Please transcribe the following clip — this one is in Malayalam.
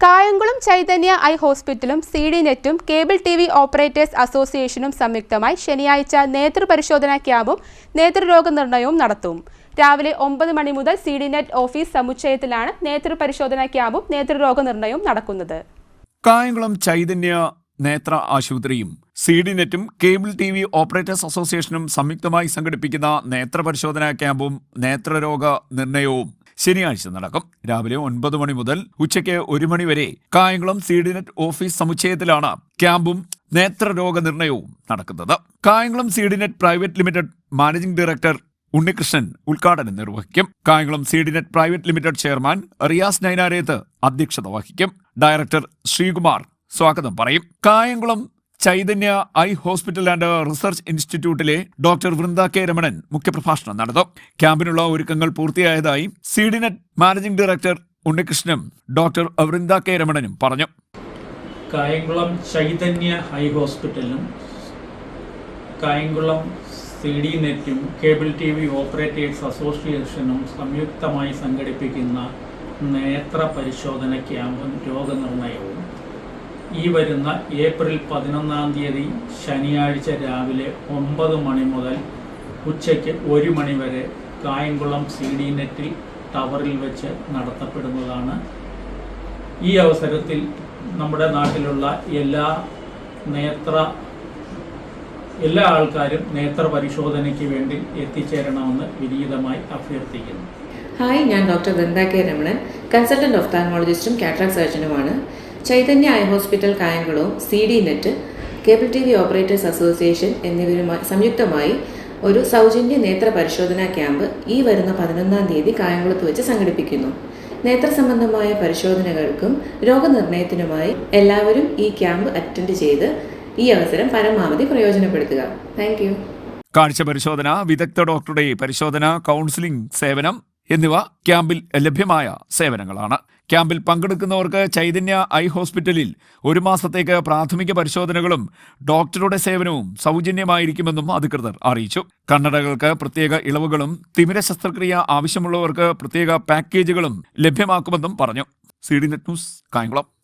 കായംകുളം ചൈതന്യ ഐ ഹോസ്പിറ്റലും CDNET-ഉം കേബിൾ TV ഓപ്പറേറ്റേഴ്സ് അസോസിയേഷനും സംയുക്തമായി ശനിയാഴ്ച നേതൃപരിശോധനാ ക്യാമ്പും നേതൃരോഗനിർണയവും നടത്തും. രാവിലെ 9 മണി മുതൽ CDNET ഓഫീസ് സമുച്ചയത്തിലാണ് നേതൃപരിശോധനാ ക്യാമ്പും നേതൃരോഗനിർണയവും നടക്കുന്നത്. കായംകുളം ചൈതന്യ നേത്ര ആശുപത്രിയും CDNET-ഉം കേബിൾ TV ഓപ്പറേറ്റേഴ്സ് അസോസിയേഷനും സംയുക്തമായി സംഘടിപ്പിക്കുന്ന നേത്രപരിശോധനാ ക്യാമ്പും നേത്രരോഗ നിർണയവും ശനിയാഴ്ച നടക്കും. രാവിലെ 9 മണി മുതൽ ഉച്ചയ്ക്ക് 1 മണി വരെ കായംകുളം CDNET ഓഫീസ് സമുച്ചയത്തിലാണ് ക്യാമ്പും നേത്രരോഗ നിർണയവും നടക്കുന്നത്. Kayamkulam CDNET private limited managing director Unnikrishnan ഉദ്ഘാടനം നിർവഹിക്കും. Kayamkulam CDNET private limited chairman Riyas Nainareth അധ്യക്ഷത വഹിക്കും. ഡയറക്ടർ ശ്രീകുമാർ സ്വാഗതം പറയും. Kayamkulam Chaitanya eye hospital and research ഇൻസ്റ്റിറ്റ്യൂട്ടിലെ ഡോക്ടർ വൃന്ദ കെ രമണൻ മുഖ്യപ്രഭാഷണം നടത്തും. ക്യാമ്പിനുള്ള ഒരുക്കങ്ങൾ പൂർത്തിയായതായി CDNET മാനേജിംഗ് ഡയറക്ടർ ഉണ്ണികൃഷ്ണനും ഡോക്ടർ വൃന്ദ കെ രമണനും പറഞ്ഞു. കായംകുളം ചൈതന്യ ഐ ഹോസ്പിറ്റലും കായംകുളം CDNET-ഉം കേബിൾ TV ഓപ്പറേറ്റേഴ്സ് അസോസിയേഷനും സംയുക്തമായി സംഘടിപ്പിക്കുന്ന നേത്ര പരിശോധന ക്യാമ്പും രോഗനിർണയവും ഈ വരുന്ന ഏപ്രിൽ 11-ാം തീയതി ശനിയാഴ്ച രാവിലെ 9 മണി മുതൽ ഉച്ചയ്ക്ക് 1 മണി വരെ കായംകുളം CDNET ടവറിൽ വെച്ച് നടത്തപ്പെടുന്നതാണ്. ഈ അവസരത്തിൽ നമ്മുടെ നാട്ടിലുള്ള എല്ലാ ആൾക്കാരും നേത്ര പരിശോധനയ്ക്ക് വേണ്ടി എത്തിച്ചേരണമെന്ന് വിനീതമായി അഭ്യർത്ഥിക്കുന്നു. ഹായ്, ഞാൻ doctor Vrinda K Ramanan, consultant ഒഫ്താൽമോളജിസ്റ്റും കാറ്ററാക്ട് സർജനുമാണ്. ചൈതന്യ ഐ ഹോസ്പിറ്റൽ കായംകുളവും CDNET, cable TV operators association എന്നിവരുമായി സംയുക്തമായി ഒരു സൗജന്യ നേത്ര പരിശോധനാ ക്യാമ്പ് ഈ വരുന്ന 11-ാം തീയതി കായംകുളത്ത് വെച്ച് സംഘടിപ്പിക്കുന്നു. നേത്ര സംബന്ധമായ പരിശോധനകൾക്കും രോഗനിർണയത്തിനുമായി എല്ലാവരും ഈ ക്യാമ്പ് അറ്റൻഡ് ചെയ്ത് ഈ അവസരം പരമാവധി പ്രയോജനപ്പെടുത്തുക. Thank you. കാഴ്ച പരിശോധന, വിദഗ്ധ ഡോക്ടറുടെ പരിശോധന, കൗൺസിലിംഗ് സേവനം എന്നിവ ക്യാമ്പിൽ ലഭ്യമായ സേവനങ്ങളാണ്. ക്യാമ്പിൽ പങ്കെടുക്കുന്നവർക്ക് ചൈതന്യ ഐ ഹോസ്പിറ്റലിൽ 1 മാസത്തേക്ക് പ്രാഥമിക പരിശോധനകളും ഡോക്ടറുടെ സേവനവും സൗജന്യമായിരിക്കുമെന്നും അധികൃതർ അറിയിച്ചു. കണ്ണടകൾക്ക് പ്രത്യേക ഇളവുകളും തിമിര ശസ്ത്രക്രിയ ആവശ്യമുള്ളവർക്ക് പ്രത്യേക പാക്കേജുകളും ലഭ്യമാക്കുമെന്നും പറഞ്ഞു. CDNET news, Kayamkulam.